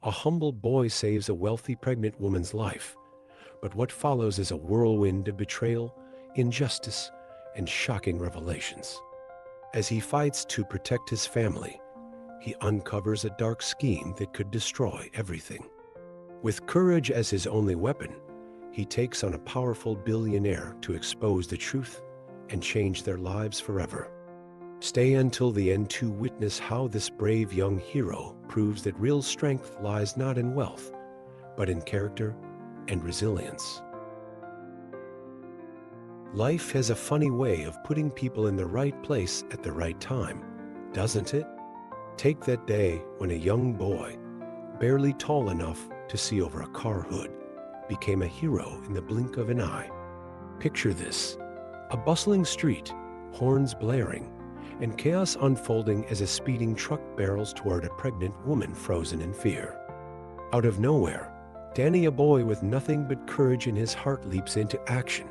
a humble boy saves a wealthy pregnant woman's life. But what follows is a whirlwind of betrayal, injustice, and shocking revelations. As he fights to protect his family, he uncovers a dark scheme that could destroy everything. With courage as his only weapon, he takes on a powerful billionaire to expose the truth and change their lives forever. Stay until the end to witness how this brave young hero proves that real strength lies not in wealth, but in character and resilience. Life has a funny way of putting people in the right place at the right time, doesn't it? Take that day when a young boy, barely tall enough to see over a car hood, became a hero in the blink of an eye. Picture this: a bustling street, horns blaring, and chaos unfolding as a speeding truck barrels toward a pregnant woman frozen in fear. Out of nowhere, Danny, a boy with nothing but courage in his heart, leaps into action,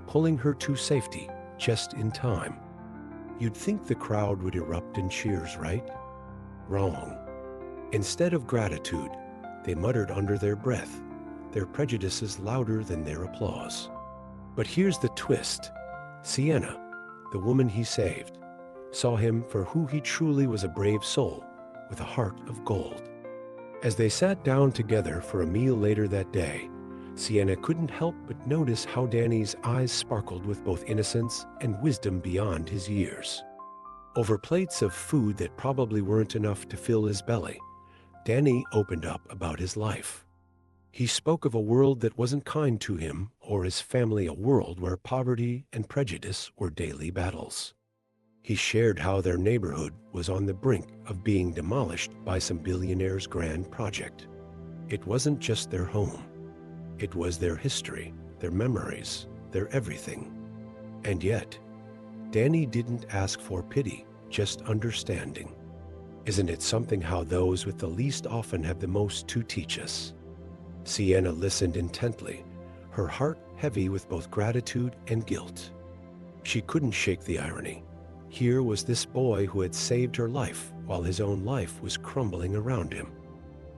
pulling her to safety just in time. You'd think the crowd would erupt in cheers, right? Wrong. Instead of gratitude, they muttered under their breath, their prejudices louder than their applause. But here's the twist. Sienna, the woman he saved, saw him for who he truly was: a brave soul with a heart of gold. As they sat down together for a meal later that day, Sienna couldn't help but notice how Danny's eyes sparkled with both innocence and wisdom beyond his years. Over plates of food that probably weren't enough to fill his belly, Danny opened up about his life. He spoke of a world that wasn't kind to him or his family, a world where poverty and prejudice were daily battles. He shared how their neighborhood was on the brink of being demolished by some billionaire's grand project. It wasn't just their home. It was their history, their memories, their everything. And yet, Danny didn't ask for pity, just understanding. Isn't it something how those with the least often have the most to teach us? Sienna listened intently, her heart heavy with both gratitude and guilt. She couldn't shake the irony. Here was this boy who had saved her life while his own life was crumbling around him.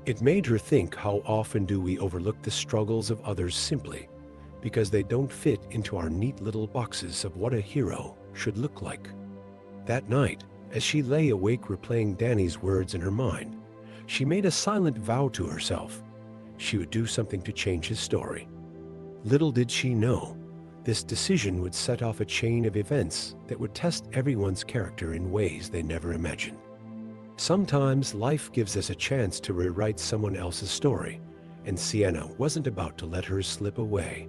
It made her think, how often do we overlook the struggles of others simply because they don't fit into our neat little boxes of what a hero should look like? That night, as she lay awake replaying Danny's words in her mind, she made a silent vow to herself. She would do something to change his story. Little did she know, this decision would set off a chain of events that would test everyone's character in ways they never imagined. Sometimes life gives us a chance to rewrite someone else's story, and Sienna wasn't about to let hers slip away.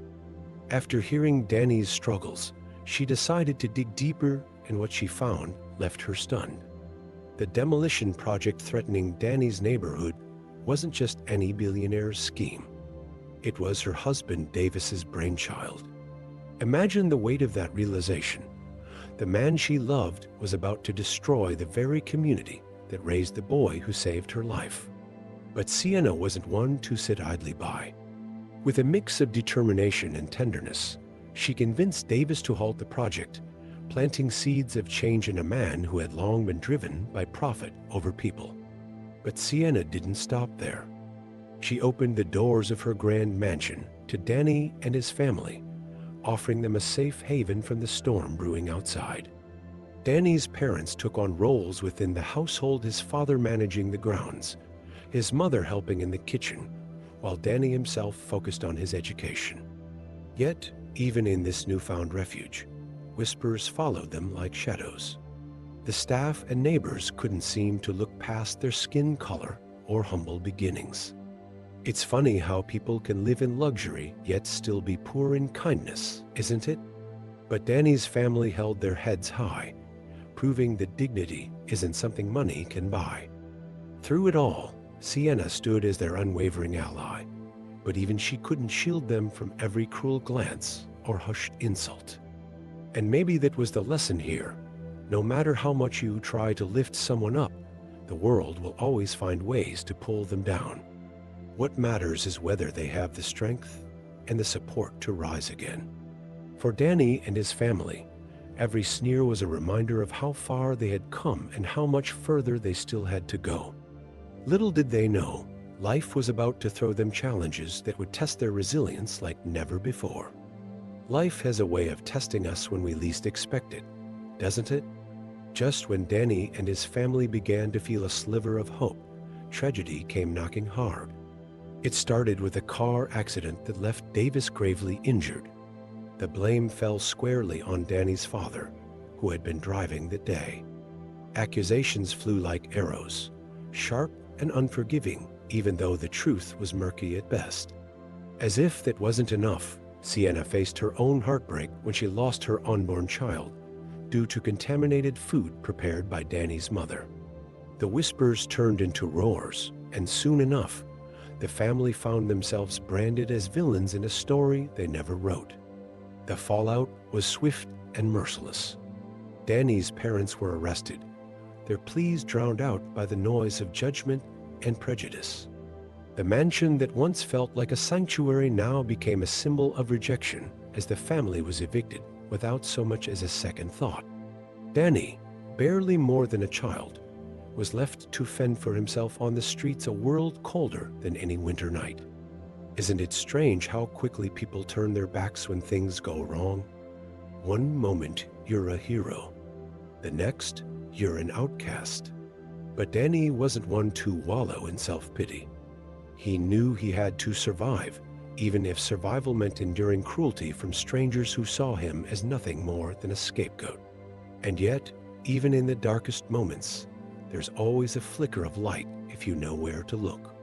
After hearing Danny's struggles, she decided to dig deeper, and what she found left her stunned. The demolition project threatening Danny's neighborhood wasn't just any billionaire's scheme. It was her husband Davis's brainchild. Imagine the weight of that realization. The man she loved was about to destroy the very community that raised the boy who saved her life. But Sienna wasn't one to sit idly by. With a mix of determination and tenderness, she convinced Davis to halt the project, planting seeds of change in a man who had long been driven by profit over people. But Sienna didn't stop there. She opened the doors of her grand mansion to Danny and his family, offering them a safe haven from the storm brewing outside. Danny's parents took on roles within the household, his father managing the grounds, his mother helping in the kitchen, while Danny himself focused on his education. Yet, even in this newfound refuge, whispers followed them like shadows. The staff and neighbors couldn't seem to look past their skin color or humble beginnings. It's funny how people can live in luxury yet still be poor in kindness, isn't it? But Danny's family held their heads high, proving that dignity isn't something money can buy. Through it all, Sienna stood as their unwavering ally, but even she couldn't shield them from every cruel glance or hushed insult. And maybe that was the lesson here. No matter how much you try to lift someone up, the world will always find ways to pull them down. What matters is whether they have the strength and the support to rise again. For Danny and his family, every sneer was a reminder of how far they had come and how much further they still had to go. Little did they know, Life was about to throw them challenges that would test their resilience like never before. Life has a way of testing us when we least expect it, doesn't it? Just when Danny and his family began to feel a sliver of hope, tragedy came knocking hard. It started with a car accident that left Davis gravely injured. The blame fell squarely on Danny's father, who had been driving that day. Accusations flew like arrows, sharp and unforgiving, even though the truth was murky at best. As if that wasn't enough, Sienna faced her own heartbreak when she lost her unborn child, due to contaminated food prepared by Danny's mother. The whispers turned into roars, and soon enough, the family found themselves branded as villains in a story they never wrote. The fallout was swift and merciless. Danny's parents were arrested, their pleas drowned out by the noise of judgment and prejudice. The mansion that once felt like a sanctuary now became a symbol of rejection as the family was evicted without so much as a second thought. Danny, barely more than a child, was left to fend for himself on the streets a world colder than any winter night. Isn't it strange how quickly people turn their backs when things go wrong? One moment you're a hero, the next you're an outcast. But Danny wasn't one to wallow in self-pity. He knew he had to survive, even if survival meant enduring cruelty from strangers who saw him as nothing more than a scapegoat. And yet, even in the darkest moments, there's always a flicker of light if you know where to look.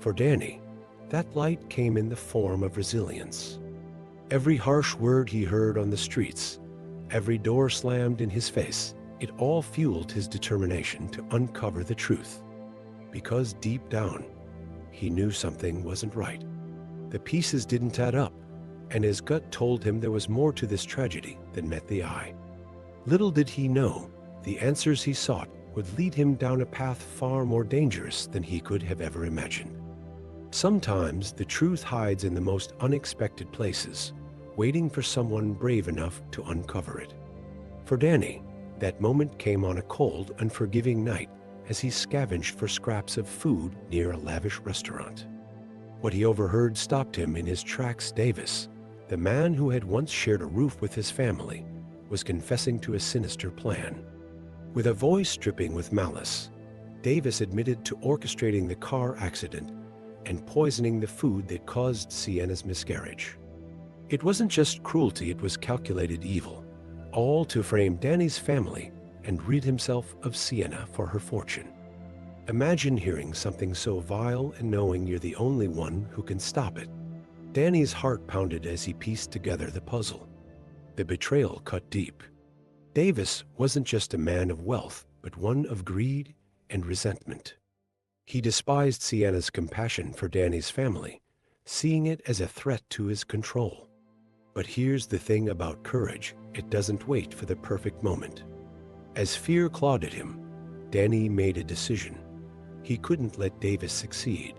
For Danny, that light came in the form of resilience. Every harsh word he heard on the streets, every door slammed in his face, it all fueled his determination to uncover the truth. Because deep down, he knew something wasn't right. The pieces didn't add up, and his gut told him there was more to this tragedy than met the eye. Little did he know, the answers he sought would lead him down a path far more dangerous than he could have ever imagined. Sometimes the truth hides in the most unexpected places, waiting for someone brave enough to uncover it. For Danny, that moment came on a cold, unforgiving night as he scavenged for scraps of food near a lavish restaurant. What he overheard stopped him in his tracks. Davis, the man who had once shared a roof with his family, was confessing to a sinister plan. With a voice dripping with malice, Davis admitted to orchestrating the car accident and poisoning the food that caused Sienna's miscarriage. It wasn't just cruelty, it was calculated evil, all to frame Danny's family and rid himself of Sienna for her fortune. Imagine hearing something so vile and knowing you're the only one who can stop it. Danny's heart pounded as he pieced together the puzzle. The betrayal cut deep. Davis wasn't just a man of wealth, but one of greed and resentment. He despised Sienna's compassion for Danny's family, seeing it as a threat to his control. But here's the thing about courage, it doesn't wait for the perfect moment. As fear clawed at him, Danny made a decision. He couldn't let Davis succeed.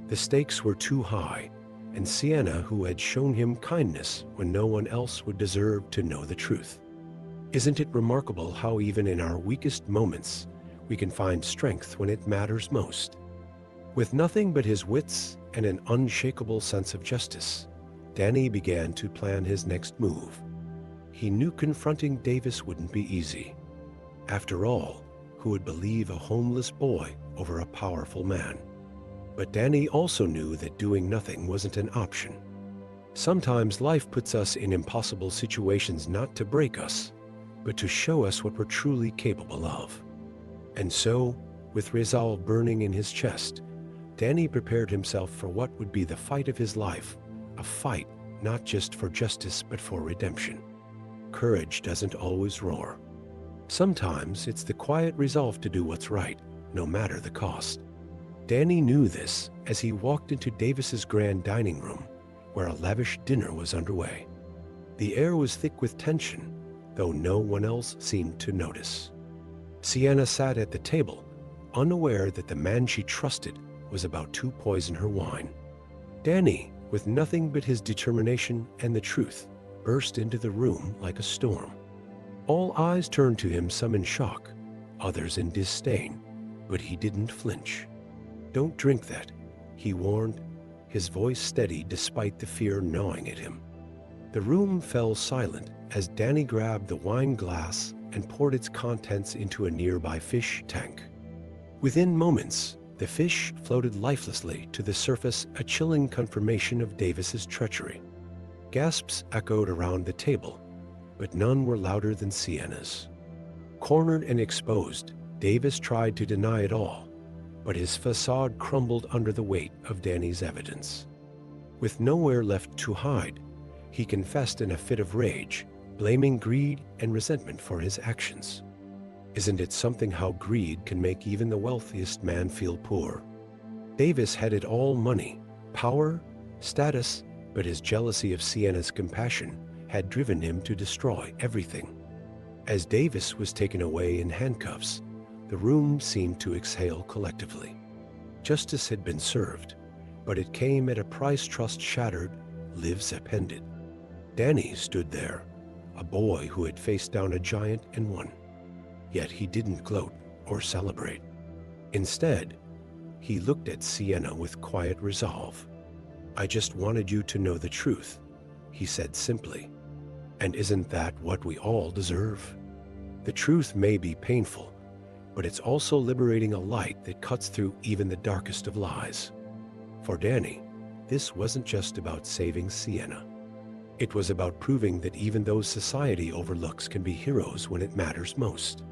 The stakes were too high, and Sienna, who had shown him kindness when no one else would deserve to know the truth. Isn't it remarkable how even in our weakest moments, we can find strength when it matters most? With nothing but his wits and an unshakable sense of justice, Danny began to plan his next move. He knew confronting Davis wouldn't be easy. After all, who would believe a homeless boy over a powerful man? But Danny also knew that doing nothing wasn't an option. Sometimes life puts us in impossible situations not to break us, but to show us what we're truly capable of. And so, with resolve burning in his chest, Danny prepared himself for what would be the fight of his life, a fight not just for justice but for redemption. Courage doesn't always roar. Sometimes it's the quiet resolve to do what's right, no matter the cost. Danny knew this as he walked into Davis's grand dining room, where a lavish dinner was underway. The air was thick with tension, though no one else seemed to notice. Sienna sat at the table, unaware that the man she trusted was about to poison her wine. Danny, with nothing but his determination and the truth, burst into the room like a storm. All eyes turned to him, some in shock, others in disdain, but he didn't flinch. "Don't drink that," he warned, his voice steady despite the fear gnawing at him. The room fell silent as Danny grabbed the wine glass and poured its contents into a nearby fish tank. Within moments, the fish floated lifelessly to the surface, a chilling confirmation of Davis's treachery. Gasps echoed around the table, but none were louder than Sienna's. Cornered and exposed, Davis tried to deny it all, but his facade crumbled under the weight of Danny's evidence. With nowhere left to hide, he confessed in a fit of rage, blaming greed and resentment for his actions. Isn't it something how greed can make even the wealthiest man feel poor? Davis had it all: money, power, status, but his jealousy of Sienna's compassion had driven him to destroy everything. As Davis was taken away in handcuffs, the room seemed to exhale collectively. Justice had been served, but it came at a price: trust shattered, lives upended. Danny stood there, a boy who had faced down a giant and won. Yet he didn't gloat or celebrate. Instead, he looked at Sienna with quiet resolve. "I just wanted you to know the truth," he said simply. "And isn't that what we all deserve? The truth may be painful, but it's also liberating, a light that cuts through even the darkest of lies." For Danny, this wasn't just about saving Sienna. It was about proving that even those society overlooks can be heroes when it matters most.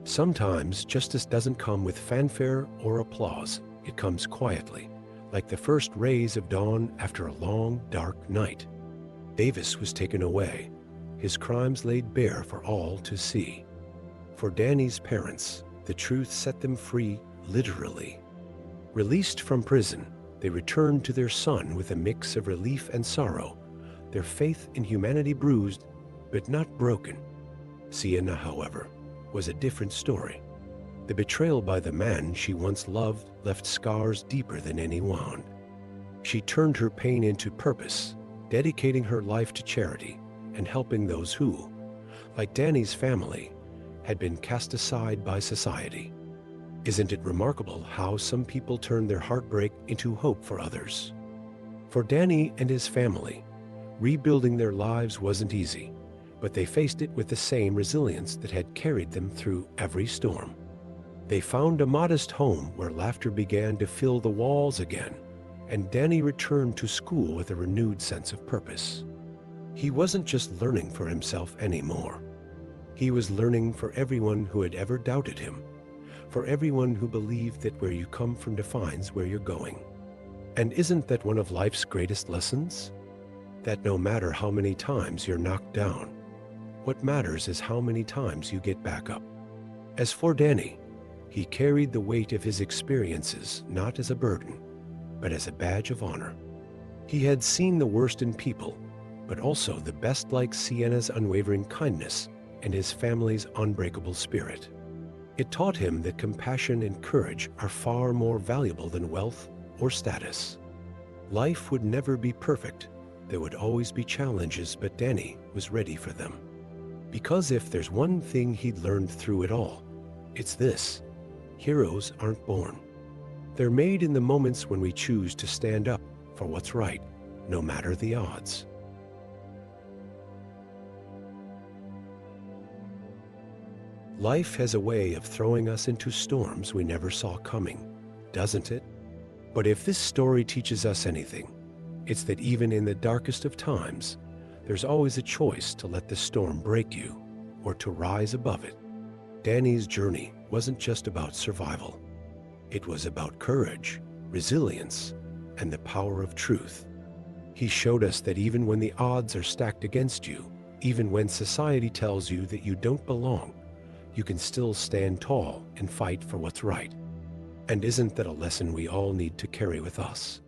Sometimes justice doesn't come with fanfare or applause. It comes quietly, like the first rays of dawn after a long, dark night. Davis was taken away, his crimes laid bare for all to see. For Danny's parents, the truth set them free, literally. Released from prison, they returned to their son with a mix of relief and sorrow, their faith in humanity bruised, but not broken. Sienna, however, was a different story. The betrayal by the man she once loved left scars deeper than any wound. She turned her pain into purpose, dedicating her life to charity and helping those who, like Danny's family, had been cast aside by society. Isn't it remarkable how some people turn their heartbreak into hope for others? For Danny and his family, rebuilding their lives wasn't easy, but they faced it with the same resilience that had carried them through every storm. They found a modest home where laughter began to fill the walls again, and Danny returned to school with a renewed sense of purpose. He wasn't just learning for himself anymore. He was learning for everyone who had ever doubted him, for everyone who believed that where you come from defines where you're going. And isn't that one of life's greatest lessons? That no matter how many times you're knocked down, what matters is how many times you get back up. As for Danny, he carried the weight of his experiences not as a burden, but as a badge of honor. He had seen the worst in people, but also the best, like Sienna's unwavering kindness and his family's unbreakable spirit. It taught him that compassion and courage are far more valuable than wealth or status. Life would never be perfect. There would always be challenges, but Danny was ready for them. Because if there's one thing he'd learned through it all, it's this: heroes aren't born. They're made in the moments when we choose to stand up for what's right, no matter the odds. Life has a way of throwing us into storms we never saw coming, doesn't it? But if this story teaches us anything, it's that even in the darkest of times, there's always a choice to let the storm break you or to rise above it. Danny's journey wasn't just about survival. It was about courage, resilience, and the power of truth. He showed us that even when the odds are stacked against you, even when society tells you that you don't belong, you can still stand tall and fight for what's right. And isn't that a lesson we all need to carry with us?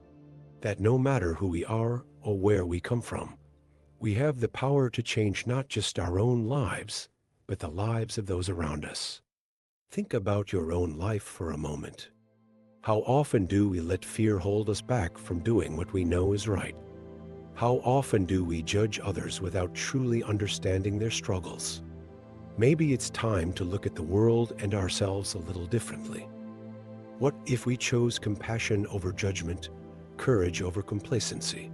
That no matter who we are or where we come from, we have the power to change not just our own lives, but the lives of those around us. Think about your own life for a moment. How often do we let fear hold us back from doing what we know is right? How often do we judge others without truly understanding their struggles? Maybe it's time to look at the world and ourselves a little differently. What if we chose compassion over judgment, courage over complacency?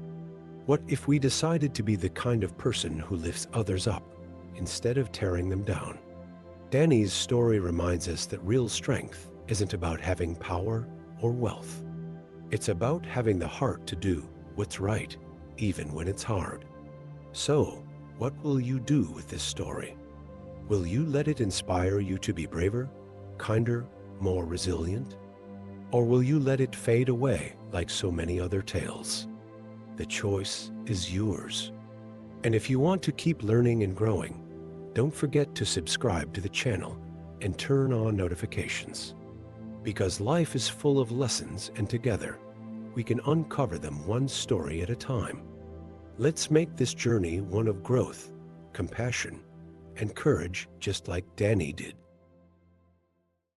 What if we decided to be the kind of person who lifts others up instead of tearing them down? Danny's story reminds us that real strength isn't about having power or wealth. It's about having the heart to do what's right, even when it's hard. So, what will you do with this story? Will you let it inspire you to be braver, kinder, more resilient? Or will you let it fade away like so many other tales? The choice is yours. And if you want to keep learning and growing, don't forget to subscribe to the channel and turn on notifications. Because life is full of lessons, and together, we can uncover them one story at a time. Let's make this journey one of growth, compassion, and courage, just like Danny did.